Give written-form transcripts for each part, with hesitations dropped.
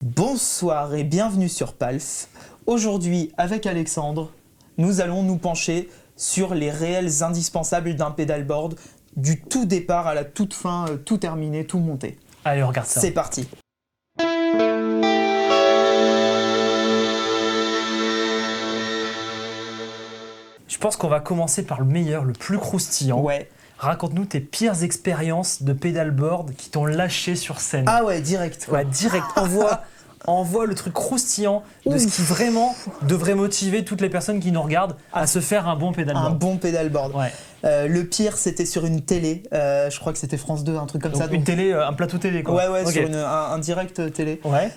Bonsoir et bienvenue sur Palf. Aujourd'hui, avec Alexandre, nous allons nous pencher sur les réels indispensables d'un pédalboard, du tout départ à la toute fin, tout terminé, tout monté. Allez, on regarde ça. C'est parti. Je pense qu'on va commencer par le meilleur, le plus croustillant. Ouais. Raconte-nous tes pires expériences de pédalboard qui t'ont lâché sur scène. Ah ouais, direct. Ouais, direct. Envoie le truc croustillant de ce qui vraiment devrait motiver toutes les personnes qui nous regardent à se faire un bon pédalboard. Un bon pédalboard. Ouais. Le pire, c'était sur une télé. Je crois que c'était France 2, un truc comme Donc, ça. Une télé, un plateau télé quoi. Ouais, Okay. sur un direct télé. Ouais.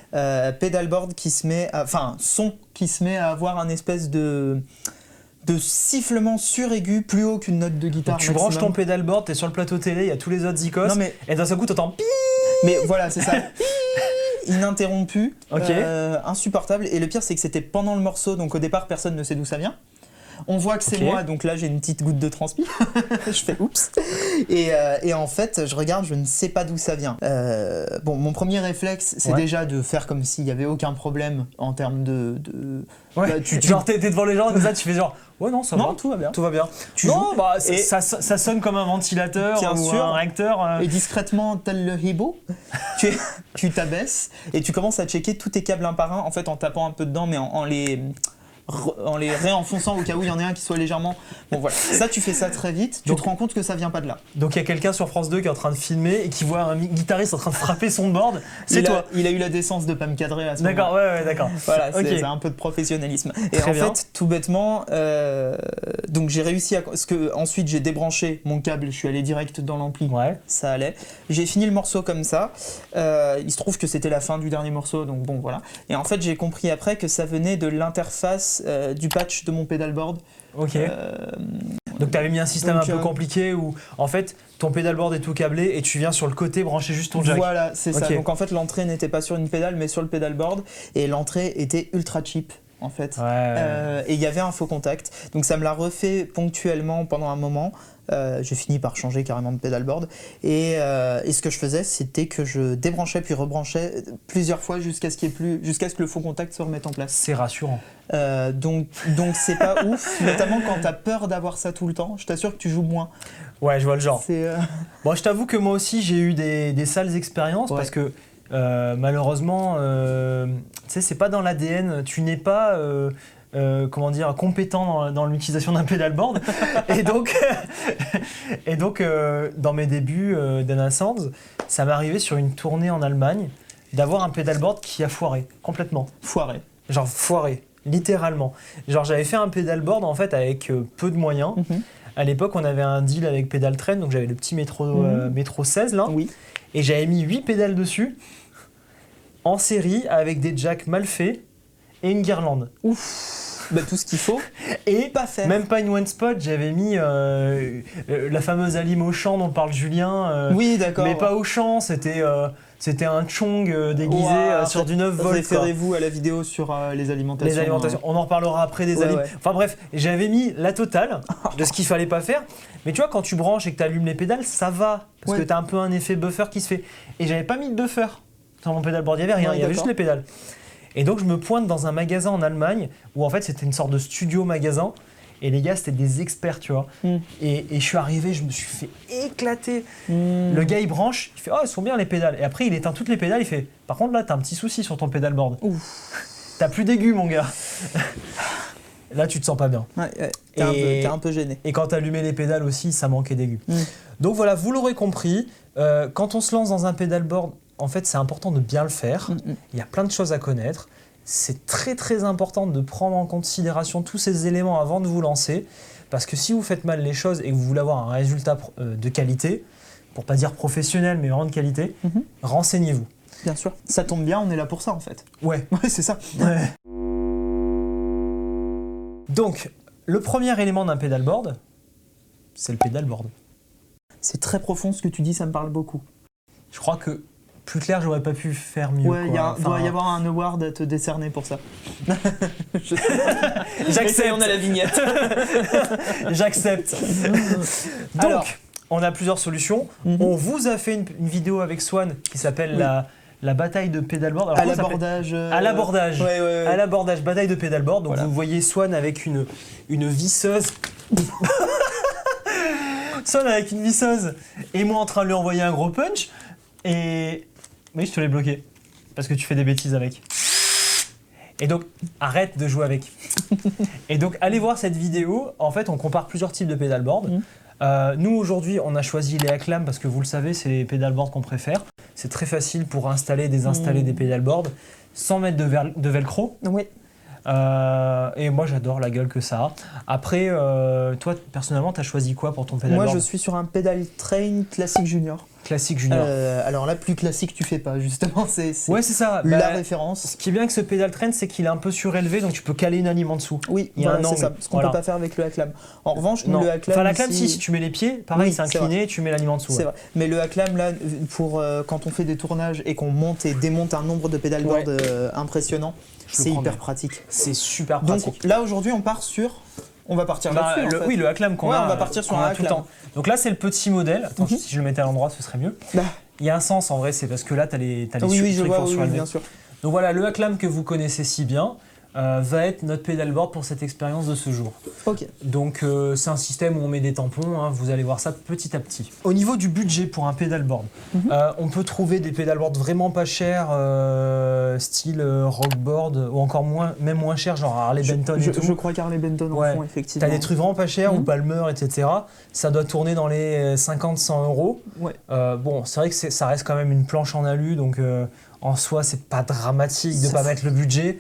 Pédalboard qui se met, son qui se met à avoir un espèce de sifflement suraigu, plus haut qu'une note de guitare. Donc, tu branches ton pédalboard, t'es sur le plateau télé, il y a tous les autres zikos, et d'un seul coup t'entends pi. Mais voilà, c'est ça. Ininterrompu, Okay. Insupportable. Et le pire, c'est que c'était pendant le morceau, donc au départ, personne ne sait d'où ça vient. On voit que c'est moi, donc là j'ai une petite goutte de transpi. Je fais oups. Et en fait, je regarde, je ne sais pas d'où ça vient. Bon, mon premier réflexe, c'est déjà de faire comme s'il n'y avait aucun problème en termes de... Ouais. Bah, genre t'es devant les gens comme ça, tu fais genre ouais non ça va, tout va bien. Tout va bien. Ça sonne comme un ventilateur ou un réacteur. Et discrètement, tel le hibou, tu t'abaisses et tu commences à checker tous tes câbles un par un, en fait en tapant un peu dedans, mais en les réenfonçant au cas où il y en ait un qui soit légèrement... Bon voilà, ça tu fais ça très vite, tu te rends compte que ça vient pas de là. Donc il y a quelqu'un sur France 2 qui est en train de filmer et qui voit un guitariste en train de frapper son board, c'est toi. Il a eu la décence de pas me cadrer à ce moment. D'accord, ouais, d'accord. Voilà, c'est un peu de professionnalisme. Et très en bien. fait, tout bêtement, donc j'ai réussi à... Parce que ensuite j'ai débranché mon câble, je suis allé direct dans l'ampli, ça allait. J'ai fini le morceau comme ça, il se trouve que c'était la fin du dernier morceau, donc bon voilà. Et en fait j'ai compris après que ça venait de l'interface du patch de mon pedalboard. Ok. Donc tu avais mis un système un peu compliqué où en fait ton pédalboard est tout câblé et tu viens sur le côté brancher juste ton jack. Voilà, c'est ça. Donc en fait l'entrée n'était pas sur une pédale mais sur le pédalboard et l'entrée était ultra cheap en fait. Et il y avait un faux contact. Donc ça me l'a refait ponctuellement pendant un moment. J'ai fini par changer carrément de pédalboard et ce que je faisais c'était que je débranchais puis rebranchais plusieurs fois jusqu'à ce que le faux contact se remette en place. C'est rassurant. Donc c'est pas ouf, notamment quand t'as peur d'avoir ça tout le temps. Je t'assure que tu joues moins. Ouais, je vois le genre. Bon, je t'avoue que moi aussi j'ai eu des sales expériences parce que malheureusement, tu sais, c'est pas dans l'ADN. Tu n'es pas compétent dans l'utilisation d'un pédalboard. et donc, dans mes débuts d'Anna Sands, ça m'est arrivé sur une tournée en Allemagne d'avoir un pédalboard qui a foiré complètement. Foiré. Genre foiré, littéralement. Genre j'avais fait un pédalboard en fait avec peu de moyens. À l'époque, on avait un deal avec Pedaltrain, donc j'avais le petit métro 16 là. Oui. Et j'avais mis 8 pédales dessus en série avec des jacks mal faits et une guirlande. Ouf. Bah, tout ce qu'il faut et pas faire. Même pas une one spot, j'avais mis la fameuse Alim au champ dont parle Julien. Oui, d'accord. Mais pas au champ, c'était un chong déguisé sur du 9 volts. Référez-vous à la vidéo sur les alimentations. Les alimentations, on en reparlera après des aliments. Enfin bref, j'avais mis la totale de ce qu'il fallait pas faire. Mais tu vois, quand tu branches et que tu allumes les pédales, ça va. Parce que tu as un peu un effet buffer qui se fait. Et j'avais pas mis de buffer sur mon pédalboard, il n'y avait rien, il y avait juste les pédales. Et donc je me pointe dans un magasin en Allemagne où en fait c'était une sorte de studio magasin et les gars c'était des experts, tu vois. Et je suis arrivé, je me suis fait éclater. Le gars il branche, il fait « Oh, elles sont bien les pédales ». Et après il éteint toutes les pédales, il fait « Par contre là t'as un petit souci sur ton pédalboard. T'as plus d'aigus mon gars ». Là tu te sens pas bien. T'es un peu gêné. Et quand t'allumais les pédales aussi, ça manquait d'aigus. Donc voilà, vous l'aurez compris, quand on se lance dans un pédalboard, en fait, c'est important de bien le faire. Il y a plein de choses à connaître. C'est très très important de prendre en considération tous ces éléments avant de vous lancer. Parce que si vous faites mal les choses et que vous voulez avoir un résultat de qualité, pour pas dire professionnel, mais vraiment de qualité, renseignez-vous. Bien sûr. Ça tombe bien, on est là pour ça en fait. Ouais, c'est ça. Donc, le premier élément d'un pédalboard, c'est le pédalboard. C'est très profond ce que tu dis, ça me parle beaucoup. Je crois que plus clair, j'aurais pas pu faire mieux. Ouais, il doit y avoir un award à te décerner pour ça. J'accepte. On a la vignette. J'accepte. Donc, on a plusieurs solutions. On vous a fait une vidéo avec Swan qui s'appelle la bataille de pédalboard. À l'abordage. À l'abordage. Ouais. À l'abordage, bataille de pédalboard. Donc vous voyez Swan avec une visseuse. Swan avec une visseuse et moi en train de lui envoyer un gros punch. Et. Oui, je te l'ai bloqué. Parce que tu fais des bêtises avec. Et donc, arrête de jouer avec. Et donc, allez voir cette vidéo. En fait, on compare plusieurs types de pédalboard. Nous, aujourd'hui, on a choisi les Acclam parce que vous le savez, c'est les pédalboards qu'on préfère. C'est très facile pour installer et désinstaller des pédalboards sans mettre de velcro. Oui. Et moi, j'adore la gueule que ça a. Après, toi, personnellement, tu as choisi quoi pour ton pédalboard? Moi, je suis sur un Pedal Train classique junior. Classique junior. Alors là, plus classique, tu fais pas, justement. C'est ça. La référence. Ce qui est bien avec ce Pedal Train, c'est qu'il est un peu surélevé, donc tu peux caler une anime en dessous. Oui, c'est ça. Ce qu'on peut pas faire avec le Acclam. En revanche, le Acclam. Enfin, l'Acclam, si tu mets les pieds, pareil, c'est incliné, tu mets l'anime en dessous. C'est vrai. Mais le Acclam, là, pour quand on fait des tournages et qu'on monte et démonte un nombre de pédalboards impressionnant, c'est hyper pratique. C'est super pratique. Donc là, aujourd'hui, on va partir là-dessus. En fait. Oui, le Acclam qu'on a. On va partir sur un Acclam. Tout le temps. Donc là, c'est le petit modèle. Attends, si je le mettais à l'endroit, ce serait mieux. Il y a un sens en vrai, c'est parce que là, tu as les trucs pour surélever. Bien sûr. Donc voilà, le Acclam que vous connaissez si bien va être notre pédalboard pour cette expérience de ce jour. Ok. Donc c'est un système où on met des tampons, vous allez voir ça petit à petit. Au niveau du budget pour un pédalboard, on peut trouver des pédalboards vraiment pas chers, style Rockboard, ou encore même moins cher, genre Harley Benton et tout. Je crois qu'Harley Benton en font, effectivement. T'as des trucs vraiment pas chers, ou Palmer, etc. Ça doit tourner dans les 50-100 euros. Ouais. Bon, c'est vrai que ça reste quand même une planche en alu, donc en soi, c'est pas dramatique de pas mettre le budget.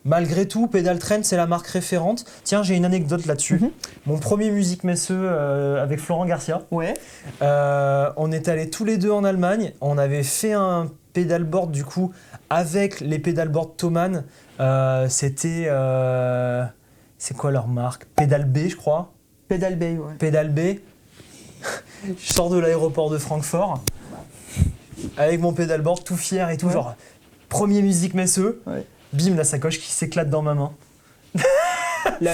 Malgré tout, Pedal Train, c'est la marque référente. Tiens, j'ai une anecdote là-dessus. Mon premier Musique Messeux avec Florent Garcia. Ouais. On est allés tous les deux en Allemagne. On avait fait un pédalboard du coup avec les pédalboards Thomann. C'était... c'est quoi leur marque? Pedal B, je crois. Pedal B, ouais. Pedal B. Je sors de l'aéroport de Francfort avec mon pédalboard tout fier et tout, genre premier Musique Messeux. Bim, la sacoche qui s'éclate dans ma main.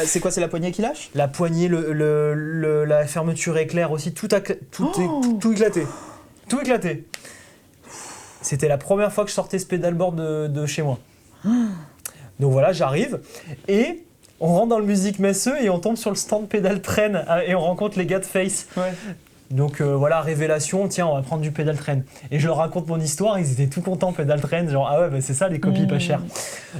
C'est quoi, c'est la poignée qui lâche? La poignée, la fermeture éclair aussi, tout éclaté. Tout éclaté. C'était la première fois que je sortais ce pédalboard de chez moi. Donc voilà, j'arrive et on rentre dans le Musique Messeux et on tombe sur le stand Pedal Train et on rencontre les gars de Face. Donc voilà, révélation, tiens, on va prendre du Pedal Train. Et je leur raconte mon histoire, ils étaient tout contents, Pedal Train, genre ah ouais, c'est ça les copies pas chères.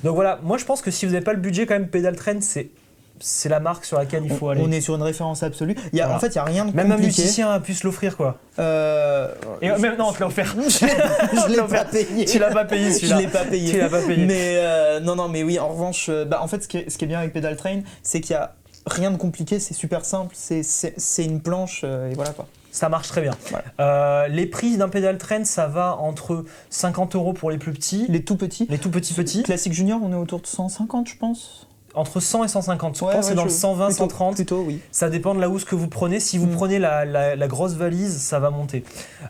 Donc voilà, moi je pense que si vous n'avez pas le budget quand même, Pedal Train, c'est la marque sur laquelle il faut aller. On est sur une référence absolue. En fait, il n'y a rien de compliqué. Même un musicien a pu se l'offrir, quoi. Et même non, on te l'a offert. Je l'ai pas payé. Tu l'as pas payé, celui-là. Je l'ai pas payé. Tu l'as pas payé. Mais non, mais oui, en revanche, en fait, ce qui est bien avec Pedal Train, c'est qu'il n'y a rien de compliqué, c'est super simple, c'est une planche, et voilà quoi. Ça marche très bien. Voilà. Les prix d'un Pedal Train, ça va entre 50 € pour les plus petits. Les tout petits. Les tout petits. Classique junior, on est autour de 150, je pense. Entre 100 et 150. Je pense que c'est dans le 120, 130. Plutôt, oui. Ça dépend de la housse que vous prenez. Si vous prenez la grosse valise, ça va monter.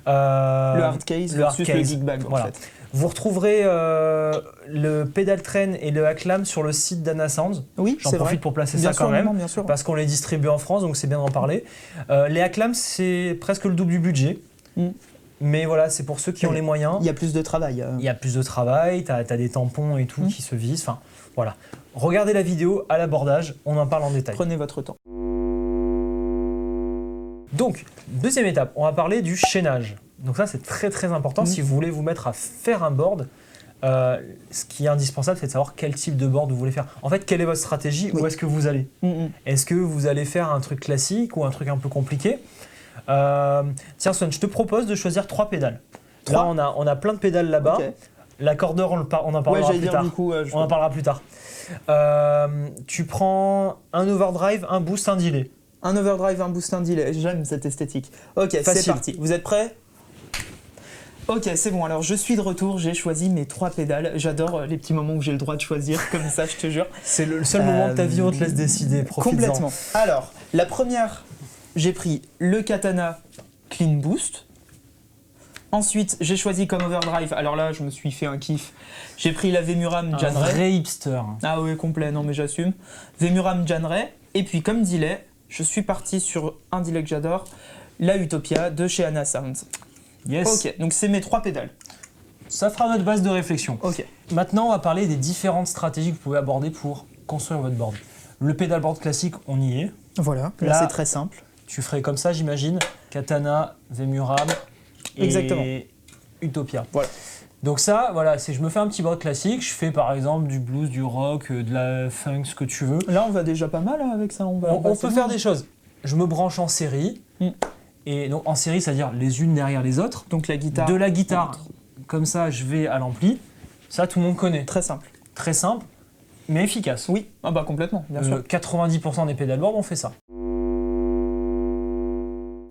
Le hard case versus le geek bag, en fait. Vous retrouverez le Pedal Train et le Acclam sur le site d'Anna Sounds. Oui, j'en profite pour placer ça quand même, parce qu'on les distribue en France, donc c'est bien d'en parler. Les Acclam, c'est presque le double du budget. Mais voilà, c'est pour ceux qui ont les moyens. Il y a plus de travail. Il y a plus de travail, tu as des tampons et tout qui se visent. Enfin, voilà. Regardez la vidéo à l'abordage, on en parle en détail. Prenez votre temps. Donc, deuxième étape, on va parler du chaînage. Donc ça, c'est très très important si vous voulez vous mettre à faire un board. Ce qui est indispensable, c'est de savoir quel type de board vous voulez faire. En fait, quelle est votre stratégie? Où est-ce que vous allez? Est-ce que vous allez faire un truc classique ou un truc un peu compliqué? Tiens, Swan, je te propose de choisir 3 pédales. Là, on a plein de pédales là-bas. Okay. L'accordeur, on en parlera plus tard. On en parlera plus tard. Tu prends un overdrive, un boost, un delay. Un overdrive, un boost, un delay. J'aime cette esthétique. Ok, c'est parti. Vous êtes prêts? Ok, c'est bon. Alors, je suis de retour. J'ai choisi mes 3 pédales. J'adore les petits moments où j'ai le droit de choisir, comme ça, je te jure. C'est le seul moment de ta vie où on te laisse décider. Profites-en. Complètement. Alors, la première, j'ai pris le Katana Clean Boost. Ensuite, j'ai choisi comme overdrive. Alors là, je me suis fait un kiff. J'ai pris la Vemuram Jan Ray. Un vrai hipster. Ah ouais, complet. Non, mais j'assume. Vemuram Jan Ray. Et puis, comme delay, je suis parti sur un delay que j'adore, la Utopia de chez Anna Sounds. Yes. Ok, donc c'est mes 3 pédales. Ça fera notre base de réflexion. Ok. Maintenant, on va parler des différentes stratégies que vous pouvez aborder pour construire votre board. Le pedalboard classique, on y est. Voilà, là c'est très simple. Tu ferais comme ça, j'imagine. Katana, Vemurab et Utopia. Voilà. Donc ça, voilà, je me fais un petit board classique. Je fais par exemple du blues, du rock, de la funk, ce que tu veux. Là, on va déjà pas mal avec ça. On peut faire des choses. Je me branche en série. Et donc en série, c'est-à-dire les unes derrière les autres. Donc la guitare. De la guitare, comme ça, je vais à l'ampli. Ça, tout le monde connaît. Très simple. Très simple, mais efficace. Oui, ah bah complètement, bien sûr. 90% des pédalboards ont fait ça.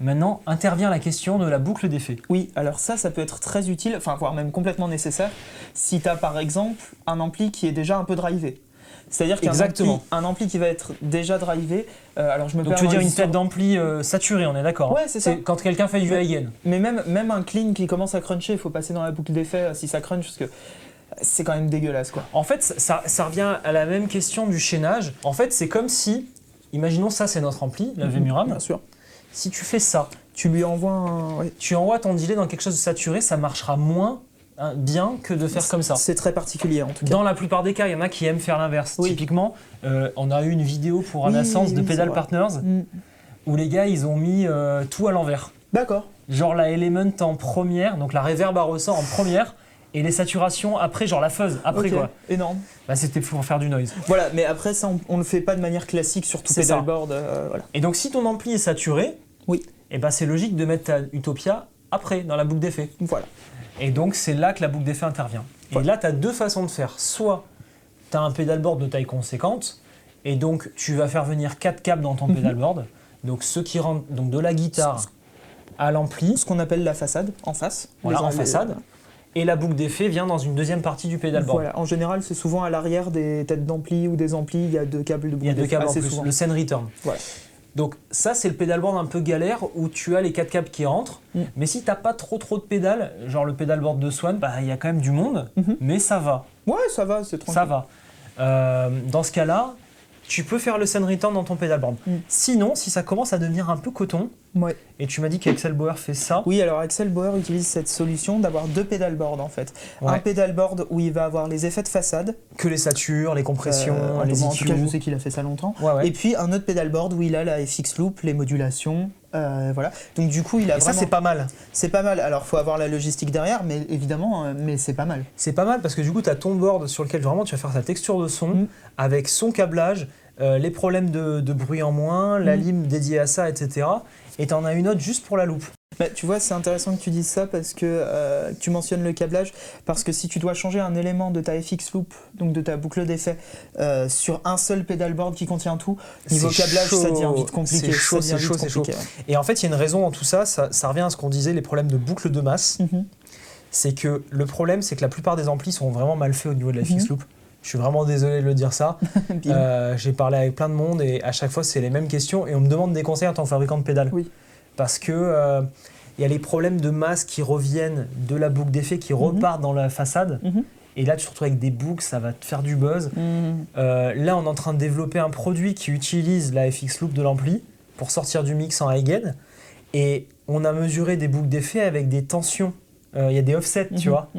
Maintenant, intervient la question de la boucle d'effet. Oui, alors ça peut être très utile, enfin voire même complètement nécessaire, si tu as par exemple un ampli qui est déjà un peu drivé. C'est-à-dire qu'un ampli qui va être déjà drivé, alors je me Donc tu veux dire une tête d'ampli saturée, on est d'accord? Ouais, c'est ça. Quand quelqu'un fait du high-gain. Mais même un clean qui commence à cruncher, il faut passer dans la boucle d'effet si ça crunch, parce que c'est quand même dégueulasse, quoi. En fait, ça revient à la même question du chaînage. En fait, c'est comme si, imaginons ça c'est notre ampli, la Vemurab. Bien sûr. Si tu fais ça, tu lui envoies tu envoies ton delay dans quelque chose de saturé, ça marchera moins bien que de faire comme ça. C'est très particulier en tout cas. Dans la plupart des cas, il y en a qui aiment faire l'inverse. Oui. Typiquement, on a eu une vidéo pour Anassance de Pedal Partners où les gars ils ont mis tout à l'envers. D'accord. Genre la Element en première, donc la reverb à ressort en première et les saturations après, genre la fuzz après quoi. Énorme. Bah, c'était pour faire du noise. Voilà, mais après ça on le fait pas de manière classique sur tout pedalboard. Voilà. Et donc si ton ampli est saturé, et bah, c'est logique de mettre ta Utopia après dans la boucle d'effet. Voilà. Et donc c'est là que la boucle d'effet intervient. Et là tu as deux façons de faire. Soit tu as un pedalboard de taille conséquente et donc tu vas faire venir 4 câbles dans ton pedalboard. Donc ceux qui rentrent donc de la guitare à l'ampli. Ce qu'on appelle la façade en face. Voilà, en façade. Et la boucle d'effet vient dans une deuxième partie du pedalboard. Voilà, en général, c'est souvent à l'arrière des têtes d'ampli ou des amplis, il y a 2 câbles de boucle d'effet. Il y a 2 câbles en plus, souvent. le send return. Voilà. Donc ça, c'est le pedalboard un peu galère où tu as les 4 câbles qui rentrent. Mais si tu n'as pas trop de pédales, genre le pedalboard de Swan, bah, il y a quand même du monde, mais ça va. Ouais, ça va, c'est tranquille. Ça va. Dans ce cas-là, tu peux faire le send return dans ton pedalboard. Sinon, si ça commence à devenir un peu coton, et tu m'as dit qu'Axel Bauer fait ça. Oui, alors Axel Bauer utilise cette solution d'avoir 2 pedalboards en fait. Un pedalboard où il va avoir les effets de façade. Que les satures, les compressions, les EQ. En tout cas, je sais qu'il a fait ça longtemps. Et puis un autre pedalboard où il a la FX Loop, les modulations. Voilà. Donc du coup, il a vraiment... ça, c'est pas mal. C'est pas mal. Alors, il faut avoir la logistique derrière, mais évidemment, mais c'est pas mal. C'est pas mal parce que du coup, tu as ton board sur lequel vraiment tu vas faire ta texture de son avec son câblage, les problèmes de bruit en moins, la lime dédiée à ça, etc. Et tu en as une autre juste pour la loupe. Bah, tu vois, c'est intéressant que tu dises ça parce que tu mentionnes le câblage, parce que si tu dois changer un élément de ta FX Loop, donc de ta boucle d'effet, sur un seul pedalboard qui contient tout, niveau câblage, ça devient vite compliqué. C'est chaud. Et en fait, il y a une raison dans tout ça, ça revient à ce qu'on disait, les problèmes de boucle de masse. C'est que le problème, c'est que la plupart des amplis sont vraiment mal faits au niveau de la FX Loop. Je suis vraiment désolé de le dire ça. J'ai parlé avec plein de monde et à chaque fois, c'est les mêmes questions et on me demande des conseils en tant que fabricant de pédales. Parce que y a les problèmes de masse qui reviennent de la boucle d'effet, qui repartent dans la façade. Et là, tu te retrouves avec des boucles, ça va te faire du buzz. Là, on est en train de développer un produit qui utilise la FX Loop de l'ampli pour sortir du mix en high gain. Et on a mesuré des boucles d'effet avec des tensions. Il y a des offsets, tu vois.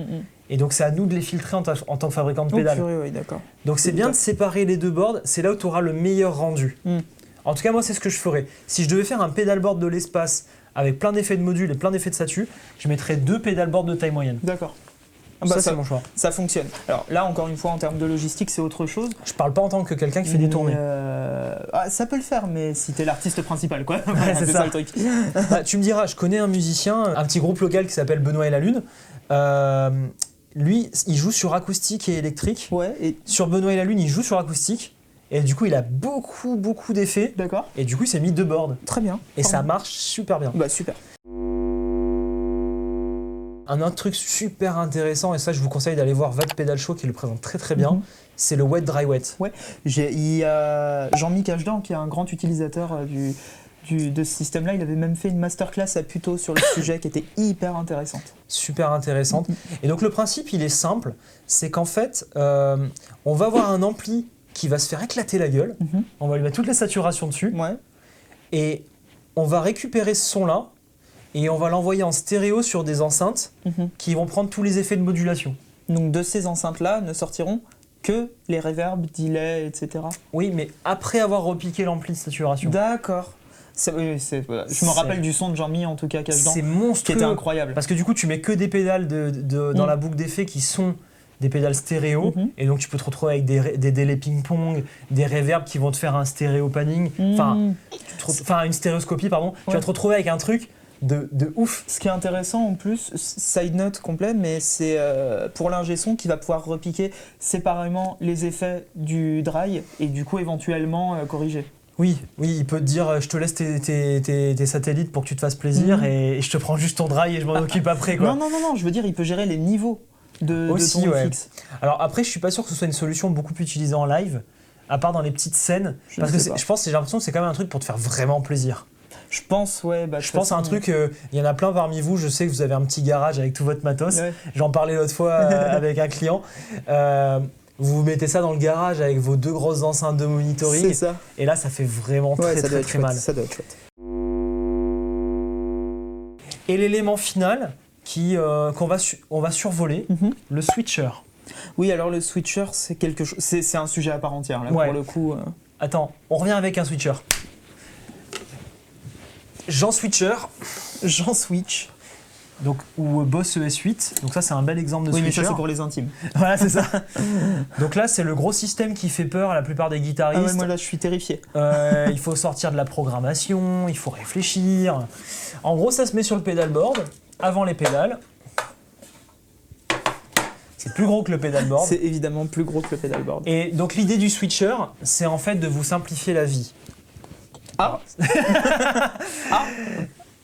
Et donc, c'est à nous de les filtrer en tant que fabricant de pédales. Oui, d'accord. Donc, c'est bien de séparer les deux boards. C'est là où tu auras le meilleur rendu. En tout cas, moi, c'est ce que je ferais. Si je devais faire un pedalboard de l'espace avec plein d'effets de modules et plein d'effets de satu, je mettrais 2 pedalboards de taille moyenne. D'accord. Ça, c'est mon choix. Ça fonctionne. Alors là, encore une fois, en termes de logistique, c'est autre chose. Je parle pas en tant que quelqu'un qui fait des tournées. Ça peut le faire, mais si t'es l'artiste principal, quoi. C'est ça le truc. Tu me diras, je connais un musicien, un petit groupe local qui s'appelle Benoît et la Lune. Lui, il joue sur acoustique et électrique. Et sur Benoît et la Lune, il joue sur acoustique. Et du coup, il a beaucoup d'effets. D'accord. Et du coup, il s'est mis 2 boards. Très bien. Et ça marche super bien. Bah, super. Un autre truc super intéressant, et ça, je vous conseille d'aller voir Vat Pedal Show qui le présente très bien, c'est le wet dry wet. Ouais. Il y a Jean-Mi Cashdan qui est un grand utilisateur de ce système-là. Il avait même fait une masterclass à Puto sur le sujet qui était hyper intéressante. Super intéressante. Et donc, le principe, il est simple. C'est qu'en fait, on va avoir un ampli qui va se faire éclater la gueule. On va lui mettre toutes les saturations dessus. Et on va récupérer ce son-là et on va l'envoyer en stéréo sur des enceintes qui vont prendre tous les effets de modulation. Donc de ces enceintes-là ne sortiront que les reverbs, delay, etc. Oui, mais après avoir repiqué l'ampli de saturation. D'accord. Voilà. Je me rappelle du son de Jean-Mi, en tout cas, Cache-Dents, c'est monstrueux, qui était incroyable. Parce que du coup, tu mets que des pédales dans la boucle d'effet qui sont des pédales stéréo, et donc tu peux te retrouver avec des délais ping-pong, des reverbs qui vont te faire un stéréo panning, enfin une stéréoscopie, pardon. Tu vas te retrouver avec un truc de ouf. Ce qui est intéressant en plus, side note complet, mais c'est pour l'ingé son qui va pouvoir repiquer séparément les effets du dry et du coup éventuellement corriger. Oui, il peut te dire je te laisse tes satellites pour que tu te fasses plaisir et je te prends juste ton dry et je m'en occupe après, quoi. Non, je veux dire, il peut gérer les niveaux de ton fixe. Alors après, je suis pas sûr que ce soit une solution beaucoup plus utilisée en live, à part dans les petites scènes, parce que je pense, j'ai l'impression que c'est quand même un truc pour te faire vraiment plaisir. Je pense, je pense à un truc, il y en a plein parmi vous, je sais que vous avez un petit garage avec tout votre matos, j'en parlais l'autre fois avec un client. Vous mettez ça dans le garage avec vos 2 grosses enceintes de monitoring. C'est ça. Et là, ça fait vraiment très mal. Ça doit être chouette. Et l'élément final qu'on va survoler, le switcher. Oui, alors le switcher, c'est quelque chose. C'est un sujet à part entière là, pour le coup. Attends, on revient avec un switcher. Jean Switcher. Jean Switch. Donc, ou Boss ES8, donc ça c'est un bel exemple de switcher. Oui, mais ça c'est pour les intimes. Voilà, c'est ça. Donc là c'est le gros système qui fait peur à la plupart des guitaristes. Ah ouais, moi là je suis terrifié. Il faut sortir de la programmation, il faut réfléchir. En gros ça se met sur le pedalboard, avant les pédales. C'est plus gros que le pedalboard. C'est évidemment plus gros que le pedalboard. Et donc l'idée du switcher, c'est en fait de vous simplifier la vie. Ah.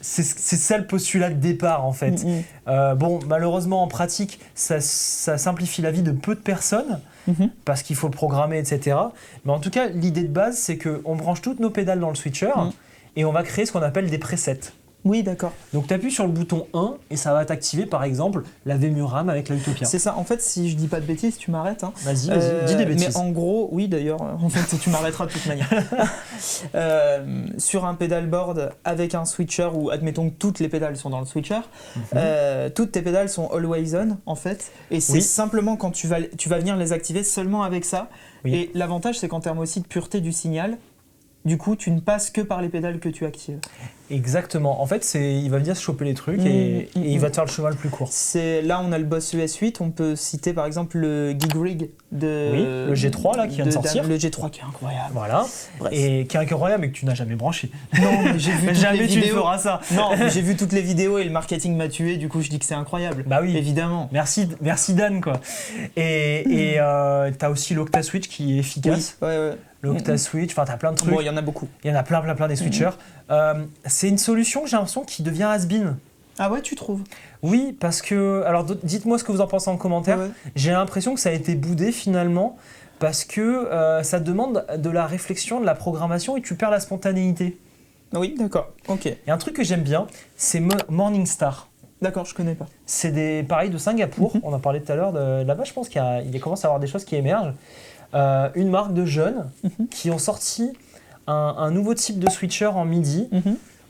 C'est ça le postulat de départ en fait. Bon, malheureusement en pratique, ça simplifie la vie de peu de personnes parce qu'il faut le programmer, etc. Mais en tout cas, l'idée de base, c'est qu'on branche toutes nos pédales dans le switcher et on va créer ce qu'on appelle des presets. Oui, d'accord. Donc tu appuies sur le bouton 1 et ça va t'activer par exemple la Vemurame avec la Utopia. C'est ça. En fait, si je dis pas de bêtises, tu m'arrêtes. Hein. Vas-y, dis des bêtises. Mais en gros, oui d'ailleurs, en fait, tu m'arrêteras de toute manière. Sur un pedalboard avec un switcher, ou admettons que toutes les pédales sont dans le switcher, toutes tes pédales sont always on en fait. Et c'est simplement quand tu vas venir les activer seulement avec ça. Et l'avantage, c'est qu'en termes aussi de pureté du signal, du coup, tu ne passes que par les pédales que tu actives. Exactement. En fait, il va venir se choper les trucs et il va te faire le chemin le plus court. Là, on a le Boss ES8. On peut citer par exemple le Gig Rig le G3 là, qui vient de sortir. Le G3 qui est incroyable. Voilà. Bref. Et qui est incroyable mais que tu n'as jamais branché. Non, mais j'ai vu jamais tu feras ça. Non, j'ai vu toutes les vidéos et le marketing m'a tué. Du coup, je dis que c'est incroyable. Bah oui. Évidemment. Merci Dan quoi. Et t'as aussi l'Octa Switch qui est efficace. Oui, ouais. L'Octa Switch, enfin t'as plein de trucs. Bon, il y en a beaucoup. Il y en a plein des switchers. C'est une solution que j'ai l'impression qui devient has-been. Ah ouais, tu trouves? Oui, parce que... Alors dites-moi ce que vous en pensez en commentaire. Ouais. J'ai l'impression que ça a été boudé finalement parce que ça demande de la réflexion, de la programmation et tu perds la spontanéité. Oui, d'accord. Ok. Et un truc que j'aime bien, c'est Morningstar. D'accord, je connais pas. C'est des pareils de Singapour. On en parlait tout à l'heure. Là-bas, je pense qu'il commence à y avoir des choses qui émergent. Une marque de jeunes qui ont sorti un nouveau type de switcher en MIDI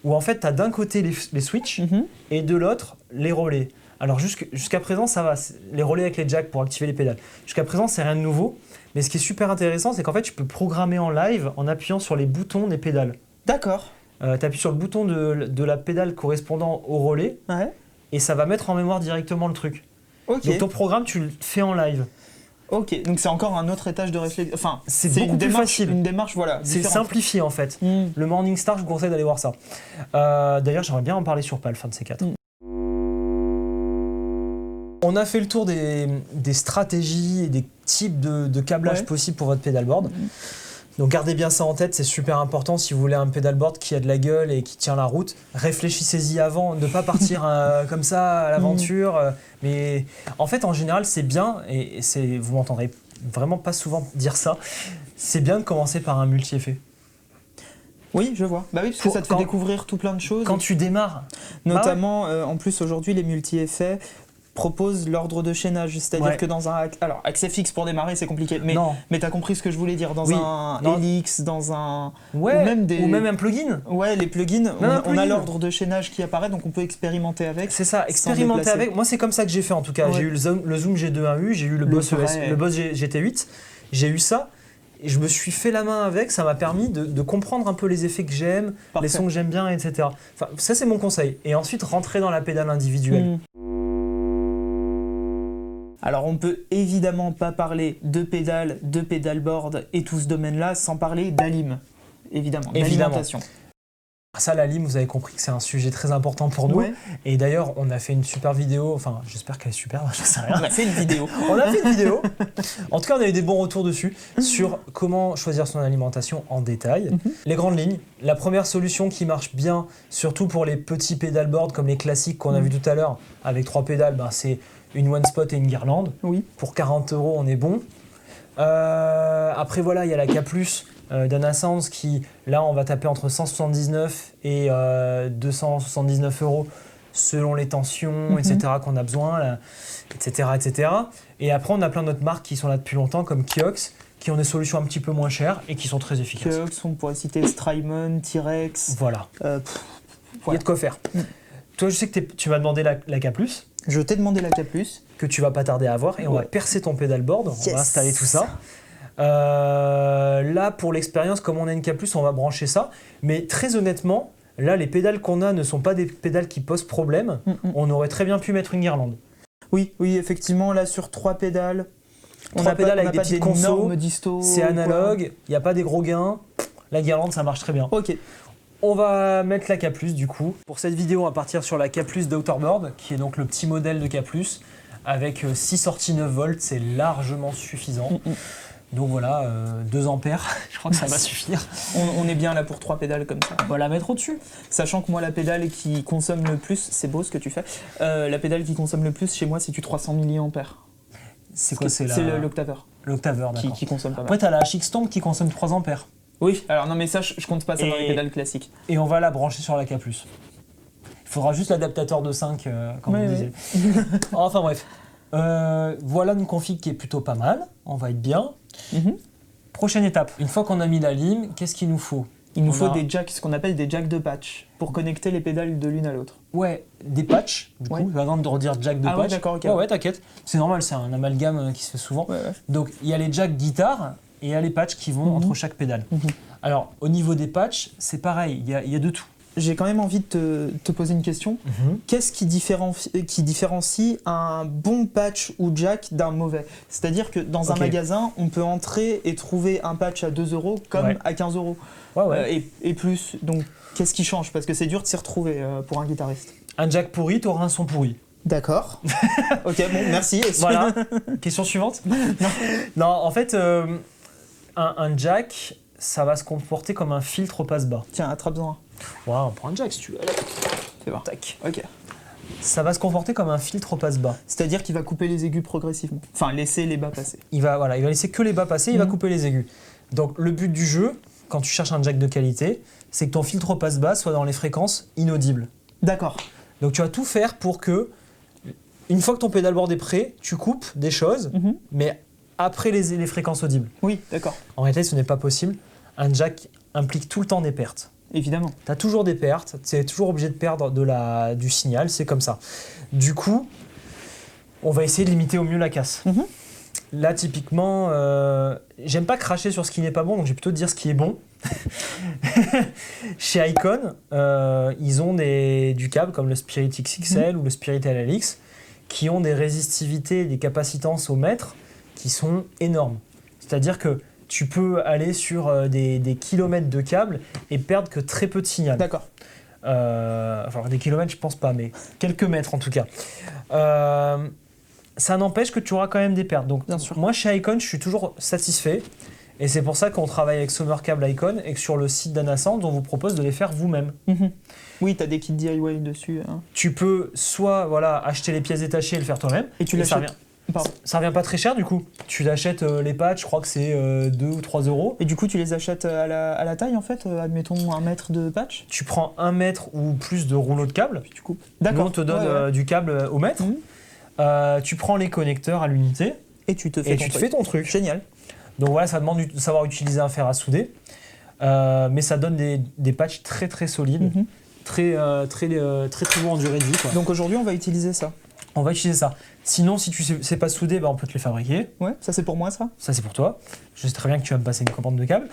où en fait tu as d'un côté les switches et de l'autre les relais. Alors jusqu'à présent ça va, les relais avec les jacks pour activer les pédales. Jusqu'à présent c'est rien de nouveau, mais ce qui est super intéressant c'est qu'en fait tu peux programmer en live en appuyant sur les boutons des pédales. D'accord. Tu appuies sur le bouton de la pédale correspondant au relais et ça va mettre en mémoire directement le truc. Okay. Donc ton programme tu le fais en live. Ok, donc c'est encore un autre étage de réflexion. Enfin, c'est beaucoup plus facile. Une démarche, voilà. C'est simplifié en fait. Le Morningstar, je vous conseille d'aller voir ça. D'ailleurs, j'aimerais bien en parler sur PAL, fin de ces 4. On a fait le tour des stratégies et des types de câblage possibles pour votre pedalboard. Donc gardez bien ça en tête, c'est super important si vous voulez un pedalboard qui a de la gueule et qui tient la route. Réfléchissez-y avant, ne pas partir comme ça à l'aventure. Mais en fait, en général, c'est bien, et vous m'entendrez vraiment pas souvent dire ça, c'est bien de commencer par un multi-effet. Oui, je vois. Bah oui, parce que ça te fait découvrir tout plein de choses. Quand tu démarres. Notamment, en plus aujourd'hui, les multi-effets, propose l'ordre de chaînage, c'est-à-dire que dans un... Alors, accès fixe pour démarrer, c'est compliqué, mais t'as compris ce que je voulais dire, dans un Helix, dans un... ou même un plugin. Ouais, les plugins, on a l'ordre de chaînage qui apparaît, donc on peut expérimenter avec. C'est ça, expérimenter avec. Moi, c'est comme ça que j'ai fait en tout cas. J'ai eu le Zoom G2.1U, j'ai eu le Boss GT8, j'ai eu ça. Et je me suis fait la main avec, ça m'a permis de comprendre un peu les effets que j'aime, les sons que j'aime bien, etc. Enfin, ça, c'est mon conseil. Et ensuite, rentrer dans la pédale individuelle. Alors, on peut évidemment pas parler de pédale, de pédalboard et tout ce domaine-là sans parler d'Alim, évidemment, d'alimentation. Ça, la lime, vous avez compris que c'est un sujet très important pour nous. Et d'ailleurs, on a fait une super vidéo. Enfin, j'espère qu'elle est super, je sais rien. On a fait une vidéo. En tout cas, on a eu des bons retours dessus sur comment choisir son alimentation en détail. Les grandes lignes. La première solution qui marche bien, surtout pour les petits pédalboards comme les classiques qu'on a vu tout à l'heure, avec 3 pédales, c'est une one spot et une guirlande. Pour 40 €, on est bon. Après, voilà, il y a la K+. Dana Sounds qui, là, on va taper entre 179 et 279 € selon les tensions, etc. qu'on a besoin, là, etc. Et après, on a plein d'autres marques qui sont là depuis longtemps, comme Kiox, qui ont des solutions un petit peu moins chères et qui sont très efficaces. Kiox, on pourrait citer Strymon, T-Rex. Voilà. Il y a de quoi faire. Toi, je sais que tu m'as demandé la K+. Je t'ai demandé la K+. Que tu vas pas tarder à avoir. Et on va percer ton pédalboard, on va installer tout ça. Là, pour l'expérience, comme on a une K+, on va brancher ça. Mais très honnêtement, là, les pédales qu'on a ne sont pas des pédales qui posent problème. On aurait très bien pu mettre une guirlande. Oui, effectivement, là, sur 3 pédales, on a avec des petites consos, disto, c'est analogue, il n'y a pas des gros gains. La guirlande, ça marche très bien. Ok. On va mettre la K+, du coup. Pour cette vidéo, on va partir sur la K+ d'Outerboard, qui est donc le petit modèle de K+, avec 6 sorties 9 volts, c'est largement suffisant. Donc voilà, 2 ampères, je crois que ça va suffire. On est bien là pour 3 pédales comme ça. On va la mettre au-dessus. Sachant que moi, la pédale qui consomme le plus, c'est beau ce que tu fais, la pédale qui consomme le plus chez moi, c'est du 300 mAh. C'est quoi? C'est l'Octaveur. L'Octaveur, d'accord. Qui consomme pas mal. Après, tu as la HX-Tomb qui consomme 3 ampères. Oui, alors non, mais ça, je compte pas ça dans les pédales classiques. Et on va la brancher sur la K+. Il faudra juste l'adaptateur de 5, comme vous disiez. Enfin bref. Voilà une config qui est plutôt pas mal, on va être bien. Prochaine étape, une fois qu'on a mis la lime, qu'est-ce qu'il nous faut? Il nous faut des jacks, ce qu'on appelle des jacks de patch, pour connecter les pédales de l'une à l'autre. Ouais, des patchs, du coup, avant de redire jack de patch. Ouais, d'accord, ok. Ouais, t'inquiète, c'est normal, c'est un amalgame qui se fait souvent. Donc il y a les jacks guitare et il y a les patchs qui vont entre chaque pédale. Alors, au niveau des patchs, c'est pareil, il y a de tout. J'ai quand même envie de te poser une question. Qu'est-ce qui différencie un bon patch ou jack d'un mauvais? C'est-à-dire que dans un magasin, on peut entrer et trouver un patch à 2 € comme à 15 € et plus. Donc, qu'est-ce qui change? Parce que c'est dur de s'y retrouver pour un guitariste. Un jack pourri, t'auras un son pourri. D'accord. Ok, bon, merci. Voilà. Question suivante. Non, en fait, un jack, ça va se comporter comme un filtre au passe-bas. Tiens, attrape-en. Wow, on prend un jack si tu veux. C'est bon. Tac. Ok. Ça va se comporter comme un filtre au passe-bas. C'est-à-dire qu'il va couper les aigus progressivement. Enfin, laisser les bas passer. Il va laisser que les bas passer, il va couper les aigus. Donc le but du jeu, quand tu cherches un jack de qualité, c'est que ton filtre au passe-bas soit dans les fréquences inaudibles. D'accord. Donc tu vas tout faire pour que, une fois que ton pédalboard est prêt, tu coupes des choses, mais après les fréquences audibles. Oui, d'accord. En réalité, ce n'est pas possible. Un jack implique tout le temps des pertes. Évidemment. Tu as toujours des pertes, tu es toujours obligé de perdre du signal, c'est comme ça. Du coup, on va essayer de limiter au mieux la casse. Là, typiquement, j'aime pas cracher sur ce qui n'est pas bon, donc je vais plutôt te dire ce qui est bon. Chez Icon, ils ont du câble comme le Spirit XXL ou le Spirit LLX qui ont des résistivités et des capacitances au mètre qui sont énormes. C'est-à-dire que tu peux aller sur des kilomètres de câble et perdre que très peu de signal. D'accord. Enfin, des kilomètres, je pense pas, mais quelques mètres en tout cas. Ça n'empêche que tu auras quand même des pertes. Donc, bien sûr. Moi, chez Icon, je suis toujours satisfait. Et c'est pour ça qu'on travaille avec Summer Cable Icon et que sur le site Dana Sounds, on vous propose de les faire vous-même. Oui, tu as des kits DIY dessus. Hein. Tu peux soit acheter les pièces détachées et le faire toi-même. Et tu l'achètes. Ça revient pas très cher du coup. Tu achètes les patchs, je crois que c'est 2 ou 3 €. Et du coup, tu les achètes à la taille en fait, admettons 1 mètre de patch. Tu prends 1 mètre ou plus de rouleaux de câble. Puis tu coupes. D'accord. Nous, on te donne du câble au mètre. Tu prends les connecteurs à l'unité et tu te fais ton truc. Génial. Donc voilà, ça demande de savoir utiliser un fer à souder, mais ça donne des patchs très très solides, très longs en durée de vie, quoi. Donc aujourd'hui, on va utiliser ça. On va utiliser ça. Sinon, si tu sais pas souder, on peut te les fabriquer. Ouais, ça c'est pour moi, ça. Ça c'est pour toi. Je sais très bien que tu vas me passer une commande de câbles.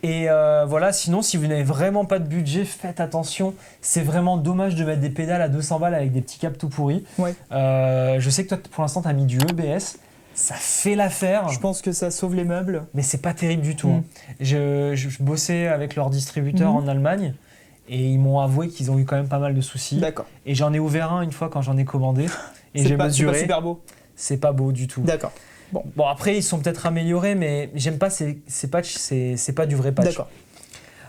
Et voilà, sinon, si vous n'avez vraiment pas de budget, faites attention. C'est vraiment dommage de mettre des pédales à 200 balles avec des petits câbles tout pourris. Ouais. Je sais que toi, pour l'instant, tu as mis du EBS. Ça fait l'affaire. Je pense que ça sauve les meubles. Mais c'est pas terrible du tout. Je bossais avec leur distributeur en Allemagne et ils m'ont avoué qu'ils ont eu quand même pas mal de soucis. D'accord. Et j'en ai ouvert un une fois quand j'en ai commandé. Et j'ai mesuré. C'est pas super beau. C'est pas beau du tout. D'accord. Bon, après, ils sont peut-être améliorés, mais j'aime pas ces patchs, c'est pas du vrai patch. D'accord.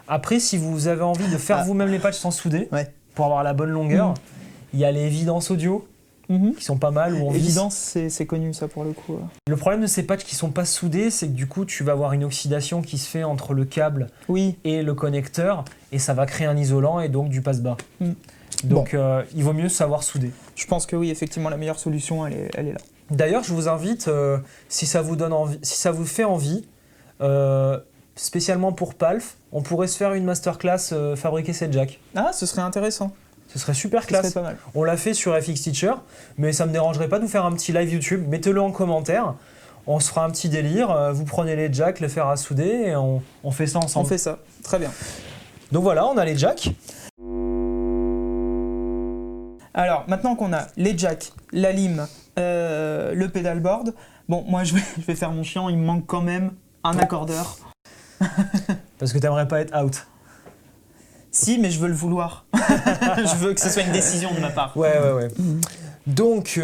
Après, si vous avez envie de faire vous-même les patchs sans souder, pour avoir la bonne longueur, il y a les évidences audio qui sont pas mal. Évidence, c'est connu ça pour le coup. Le problème de ces patchs qui sont pas soudés, c'est que du coup, tu vas avoir une oxydation qui se fait entre le câble et le connecteur, et ça va créer un isolant et donc du passe-bas. Donc, il vaut mieux savoir souder. Je pense que oui, effectivement, la meilleure solution, elle est là. D'ailleurs, je vous invite, si ça vous donne envie, si ça vous fait envie, spécialement pour Palf, on pourrait se faire une masterclass fabriquer cette jack. Ah, ce serait intéressant. Ce serait super classe. Ce serait pas mal. On l'a fait sur FX Teacher, mais ça me dérangerait pas de vous faire un petit live YouTube. Mettez-le en commentaire. On se fera un petit délire. Vous prenez les jacks, le fer à souder et on fait ça ensemble. On fait ça. Très bien. Donc voilà, on a les jacks. Alors, maintenant qu'on a les jacks, la lime, le pedalboard, bon, moi je vais faire mon chiant, il me manque quand même un accordeur. Parce que t'aimerais pas être out. Si, mais je veux le vouloir. Je veux que ce soit une décision de ma part. Ouais. Donc,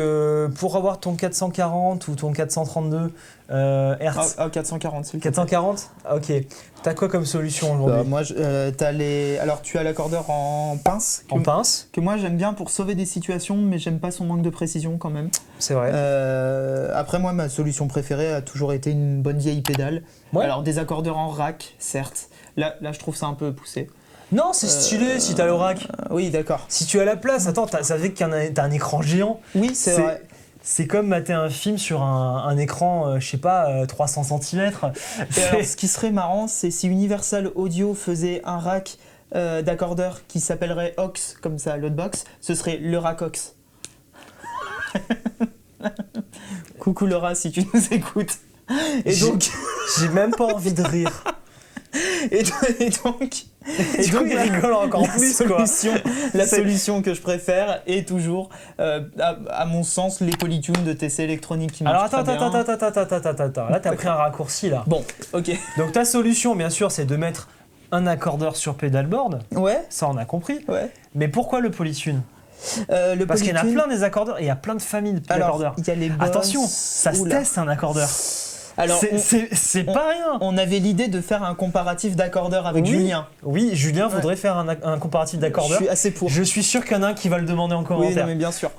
pour avoir ton 440 ou ton 432 Hz... 440, c'est le 440 ? Ok. T'as quoi comme solution aujourd'hui ? Moi, alors tu as l'accordeur en pince. Que moi j'aime bien pour sauver des situations, mais j'aime pas son manque de précision quand même. C'est vrai. Après, moi, ma solution préférée a toujours été une bonne vieille pédale. Ouais. Alors, des accordeurs en rack, certes. Là, je trouve ça un peu poussé. Non, c'est stylé si t'as le rack. Oui, d'accord. Si tu as la place, attends, ça fait que t'as un écran géant. Oui, c'est vrai. C'est comme mater un film sur un écran, je sais pas, 300 cm. Alors, ce qui serait marrant, c'est si Universal Audio faisait un rack d'accordeurs qui s'appellerait Aux, comme ça, l'Hotbox, ce serait le rack Aux. Coucou Laura, si tu nous écoutes. Et donc, j'ai même pas envie de rire. Et donc, il rigole encore plus, quoi. La solution que je préfère est toujours, à mon sens, les polytunes de TC Electronics qui marchent très bien. Alors attends. Là, t'as pris un raccourci, là. Bon, ok. Donc ta solution, bien sûr, c'est de mettre un accordeur sur pedalboard. Ouais. Ça, on a compris. Ouais. Mais pourquoi le polytune ? Parce qu'il y en a plein des accordeurs et il y a plein de familles d'accordeurs. Il y a les boss. Attention, ça se teste un accordeur. Alors, c'est pas rien. On avait l'idée de faire un comparatif d'accordeurs avec Julien. Oui, Julien voudrait faire un comparatif d'accordeurs. Je suis assez pour. Je suis sûr qu'il y en a un qui va le demander en commentaire. Oui, non, mais bien sûr.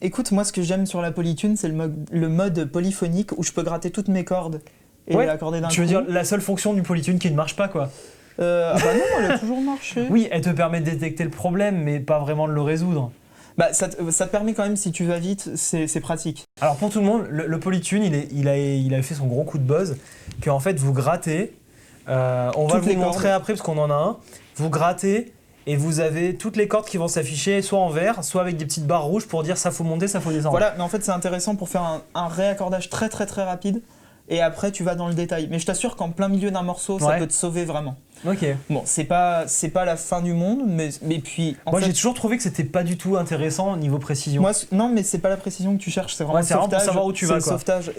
Écoute, moi, ce que j'aime sur la Polytune, c'est le mode polyphonique où je peux gratter toutes mes cordes et accorder d'un coup. Tu veux dire la seule fonction du Polytune qui ne marche pas, quoi. Bah non, elle a toujours marché. Oui, elle te permet de détecter le problème, mais pas vraiment de le résoudre. Bah, ça te permet quand même, si tu vas vite, c'est pratique. Alors pour tout le monde, le Polytune, il a fait son gros coup de buzz, qu'en fait vous grattez, on va vous montrer après parce qu'on en a un, vous grattez et vous avez toutes les cordes qui vont s'afficher soit en vert, soit avec des petites barres rouges pour dire ça faut monter, ça faut descendre. Voilà, mais en fait c'est intéressant pour faire un réaccordage très rapide et après tu vas dans le détail. Mais je t'assure qu'en plein milieu d'un morceau, ça peut te sauver vraiment. Ok. Bon, c'est pas la fin du monde, mais puis. Moi, j'ai toujours trouvé que c'était pas du tout intéressant au niveau précision. Non, mais c'est pas la précision que tu cherches, c'est vraiment le sauvetage. Vraiment pour savoir où tu vas, quoi. Le sauvetage.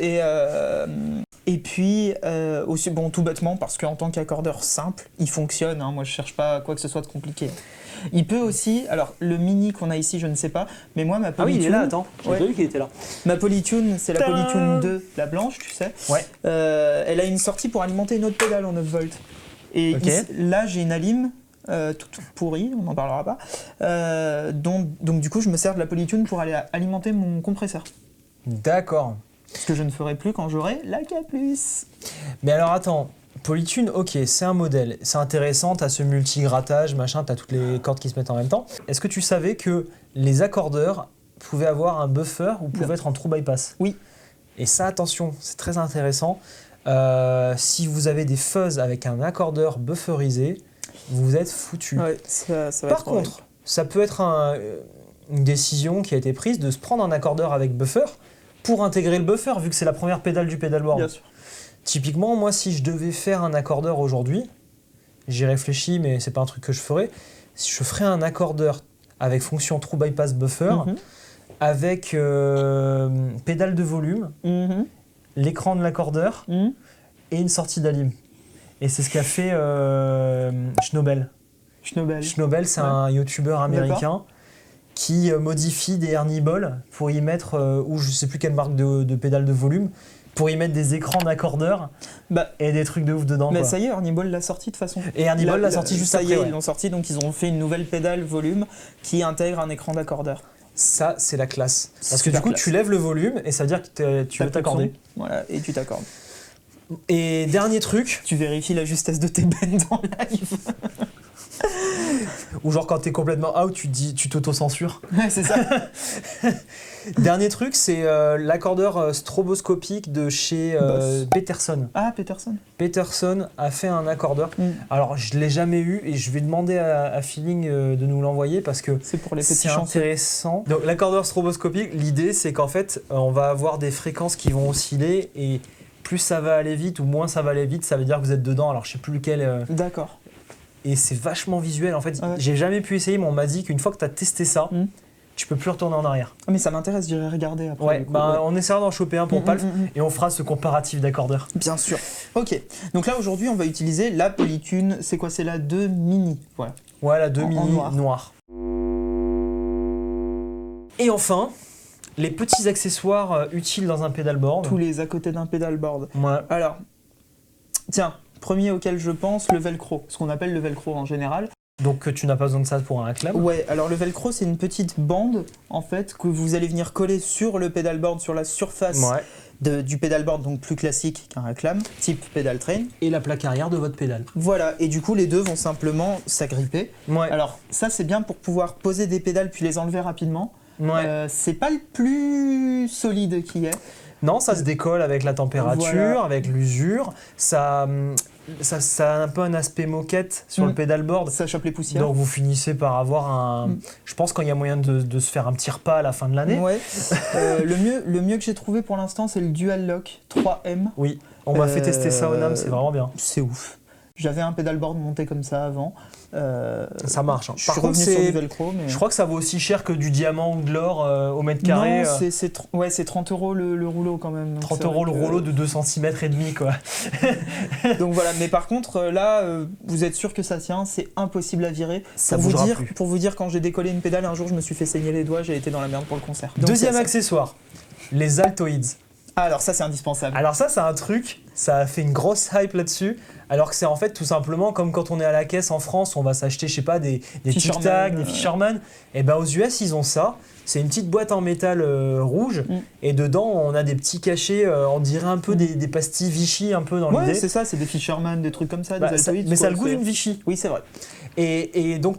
Et puis aussi, bon, tout bêtement, parce qu'en tant qu'accordeur simple, il fonctionne. Hein, moi, je cherche pas quoi que ce soit de compliqué. Il peut aussi, alors le mini qu'on a ici, je ne sais pas, mais moi ma Polytune. Ah oui, il est là, attends. J'ai pas vu qu'il était là. Ma Polytune, c'est la Polytune 2, la blanche, tu sais. Ouais. Elle a une sortie pour alimenter une autre pédale en 9 volts. Et là, j'ai une Alim toute pourrie, on n'en parlera pas, donc du coup, je me sers de la Polytune pour aller alimenter mon compresseur. D'accord. Ce que je ne ferai plus quand j'aurai la K+. Mais alors attends, Polytune, ok, c'est un modèle, c'est intéressant, t'as ce multi-grattage, machin, t'as toutes les cordes qui se mettent en même temps. Est-ce que tu savais que les accordeurs pouvait avoir un buffer ou pouvait être en true bypass. Oui. Et ça, attention, c'est très intéressant. Si vous avez des fuzz avec un accordeur bufferisé, vous êtes foutu. Ouais, ça va Par être contre, horrible. ça peut être une décision qui a été prise de se prendre un accordeur avec buffer pour intégrer le buffer, vu que c'est la première pédale du pedalboard. Bien sûr. Typiquement, moi, si je devais faire un accordeur aujourd'hui, j'y réfléchis, mais c'est pas un truc que je ferais. Si je ferais un accordeur avec fonction true bypass buffer, avec pédale de volume, l'écran de l'accordeur et une sortie d'alim. Et c'est ce qu'a fait Schnobel. Schnobel, c'est un youtubeur américain qui modifie des Ernie Ball pour y mettre, ou je sais plus quelle marque de pédale de volume, pour y mettre des écrans d'accordeurs et des trucs de ouf dedans. Mais quoi. ça y est, Ernie Ball l'a sorti de toute façon. Et Ernie Ball l'a sorti juste après. Ça y est, ils l'ont sorti, donc ils ont fait une nouvelle pédale volume qui intègre un écran d'accordeur. Ça, c'est la classe. Parce que Super du coup, classe. tu lèves le volume et ça veut dire que tu veux t'accorder. Voilà, et tu t'accordes. Et dernier truc. Tu vérifies la justesse de tes bends en live. Ou genre quand t'es complètement out, tu t'auto-censures. Ouais, c'est ça. Dernier truc, c'est l'accordeur stroboscopique de chez Peterson. Ah, Peterson. Peterson a fait un accordeur. Alors, je ne l'ai jamais eu et je vais demander à Feeling de nous l'envoyer parce que c'est pour les petits c'est chanceux. intéressant. Donc, l'accordeur stroboscopique, l'idée, c'est qu'en fait, on va avoir des fréquences qui vont osciller et plus ça va aller vite ou moins ça va aller vite, ça veut dire que vous êtes dedans. Alors, je ne sais plus lequel. D'accord. Et c'est vachement visuel. En fait, j'ai jamais pu essayer, mais on m'a dit qu'une fois que tu as testé ça, tu peux plus retourner en arrière. Mais ça m'intéresse, j'irai regarder après. Ouais, on essaiera d'en choper un pour Palf et on fera ce comparatif d'accordeurs. Bien sûr. Ok, donc là aujourd'hui on va utiliser la Polytune, c'est quoi? C'est la 2 mini. Voilà. Ouais, la 2 mini noire. Et enfin, les petits accessoires utiles dans un pedalboard. Tous les à côté d'un pedalboard. Ouais. Alors, tiens, premier auquel je pense, le velcro, ce qu'on appelle le velcro en général. Donc tu n'as pas besoin de ça pour un clam. Ouais, alors le velcro c'est une petite bande en fait que vous allez venir coller sur le pedalboard, sur la surface du pedalboard, donc plus classique qu'un clam, type pedal train. Et la plaque arrière de votre pédale. Voilà, et du coup les deux vont simplement s'agripper. Ouais. Alors ça c'est bien pour pouvoir poser des pédales puis les enlever rapidement. Ouais. C'est pas le plus solide qui est. Non, ça se décolle avec la température, avec l'usure. Ça a un peu un aspect moquette sur le pedalboard. Ça chope les poussières. Donc vous finissez par avoir un... Je pense qu'il y a moyen de se faire un petit repas à la fin de l'année. Ouais. Le mieux que j'ai trouvé pour l'instant, c'est le Dual Lock 3M. Oui, on m'a fait tester ça au NAM, c'est vraiment bien. C'est ouf. J'avais un pedalboard monté comme ça avant. Ça marche. Hein. Je suis revenu sur du velcro. Mais... Je crois que ça vaut aussi cher que du diamant ou de l'or au mètre carré. Non, c'est 30 € le rouleau quand même. 30 € le rouleau de 2 cm et demi quoi. Donc voilà, mais par contre là, vous êtes sûr que ça tient, c'est impossible à virer. Ça pour vous dire, quand j'ai décollé une pédale, un jour je me suis fait saigner les doigts, j'ai été dans la merde pour le concert. Donc, deuxième accessoire, les Altoids. Ah, alors ça c'est indispensable. Alors ça c'est un truc, ça a fait une grosse hype là-dessus, alors que c'est en fait tout simplement comme quand on est à la caisse en France, on va s'acheter je sais pas des Tic Tac, des Fisherman, et ben aux US ils ont ça, c'est une petite boîte en métal rouge et dedans on a des petits cachets, on dirait un peu des pastilles Vichy un peu dans l'idée. Ouais c'est ça, c'est des Fisherman, des trucs comme ça, des Altoids. Mais ça a le goût d'une Vichy. Oui c'est vrai. Et donc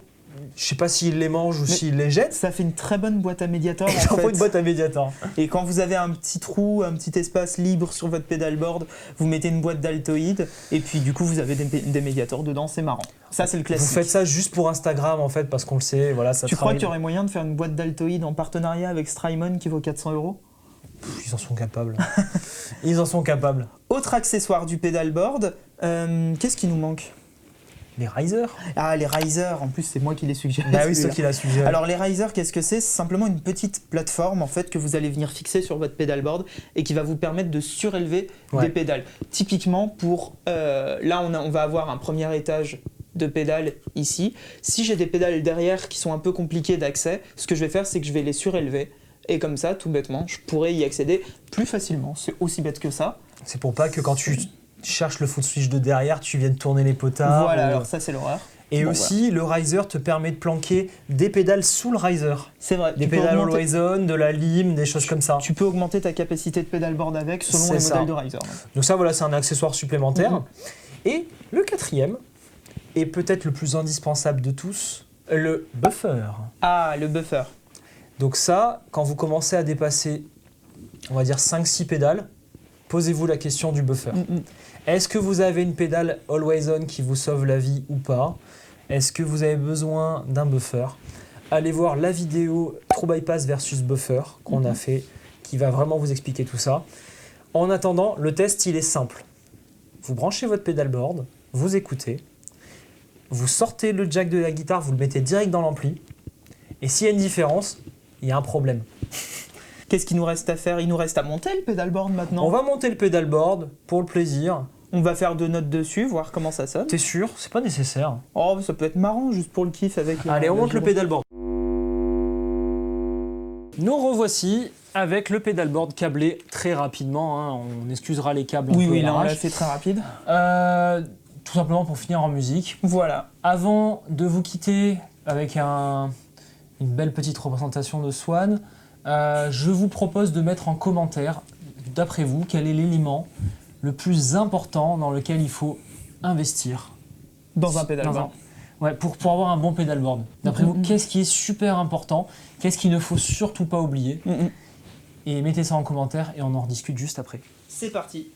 je sais pas s'ils les mangent ou s'ils les jettent. Ça fait une très bonne boîte à médiator. J'en fais une boîte à médiator. Et quand vous avez un petit trou, un petit espace libre sur votre pedalboard, vous mettez une boîte d'Altoïdes et puis du coup vous avez des médiators dedans, c'est marrant. Ça c'est le classique. Vous faites ça juste pour Instagram en fait parce qu'on le sait, voilà ça. Tu crois qu'il y aurait moyen de faire une boîte d'Altoïdes en partenariat avec Strymon qui vaut 400 €? Ils en sont capables. Ils en sont capables. Autre accessoire du pedalboard, qu'est-ce qui nous manque? Les risers. Ah, les risers, en plus c'est moi qui les suggère. Bah oui, c'est toi qui l'a suggéré. Alors les risers, qu'est-ce que c'est? C'est simplement une petite plateforme en fait que vous allez venir fixer sur votre pedalboard et qui va vous permettre de surélever des pédales. Typiquement pour, là on va avoir un premier étage de pédales ici. Si j'ai des pédales derrière qui sont un peu compliquées d'accès, ce que je vais faire c'est que je vais les surélever et comme ça, tout bêtement, je pourrais y accéder plus facilement. C'est aussi bête que ça. C'est pour pas que quand tu cherches le foot switch de derrière, tu viennes tourner les potards. Voilà, alors ça c'est l'horreur. Et aussi, le riser te permet de planquer des pédales sous le riser. C'est vrai. Des pédales always on, de la lime, des choses comme ça. Tu peux augmenter ta capacité de pedalboard avec selon les modèles de riser. Donc ça, voilà, c'est un accessoire supplémentaire. Et le quatrième, et peut-être le plus indispensable de tous, le buffer. Ah, le buffer. Donc ça, quand vous commencez à dépasser, on va dire 5-6 pédales, posez-vous la question du buffer. Est-ce que vous avez une pédale Always On qui vous sauve la vie ou pas? Est-ce que vous avez besoin d'un buffer? Allez voir la vidéo True Bypass versus Buffer qu'on a fait, qui va vraiment vous expliquer tout ça. En attendant, le test, il est simple. Vous branchez votre pédalboard, vous écoutez, vous sortez le jack de la guitare, vous le mettez direct dans l'ampli, et s'il y a une différence, il y a un problème. Qu'est-ce qu'il nous reste à faire? Il nous reste à monter le pédalboard maintenant. On va monter le pédalboard pour le plaisir. On va faire 2 notes dessus, voir comment ça sonne. T'es sûr? C'est pas nécessaire. Oh, ça peut être marrant, juste pour le kiff avec... Allez, on monte le pédalboard. Nous revoici avec le pédalboard câblé très rapidement. Hein. On excusera les câbles un peu. Oui, là on l'a fait très rapide. Tout simplement pour finir en musique. Voilà. Avant de vous quitter avec une belle petite représentation de Swan, je vous propose de mettre en commentaire, d'après vous, quel est l'élément le plus important dans lequel il faut investir dans un pédalboard. Ouais, pour avoir un bon pédalboard. D'après vous, qu'est-ce qui est super important? Qu'est-ce qu'il ne faut surtout pas oublier? Et mettez ça en commentaire et on en rediscute juste après. C'est parti.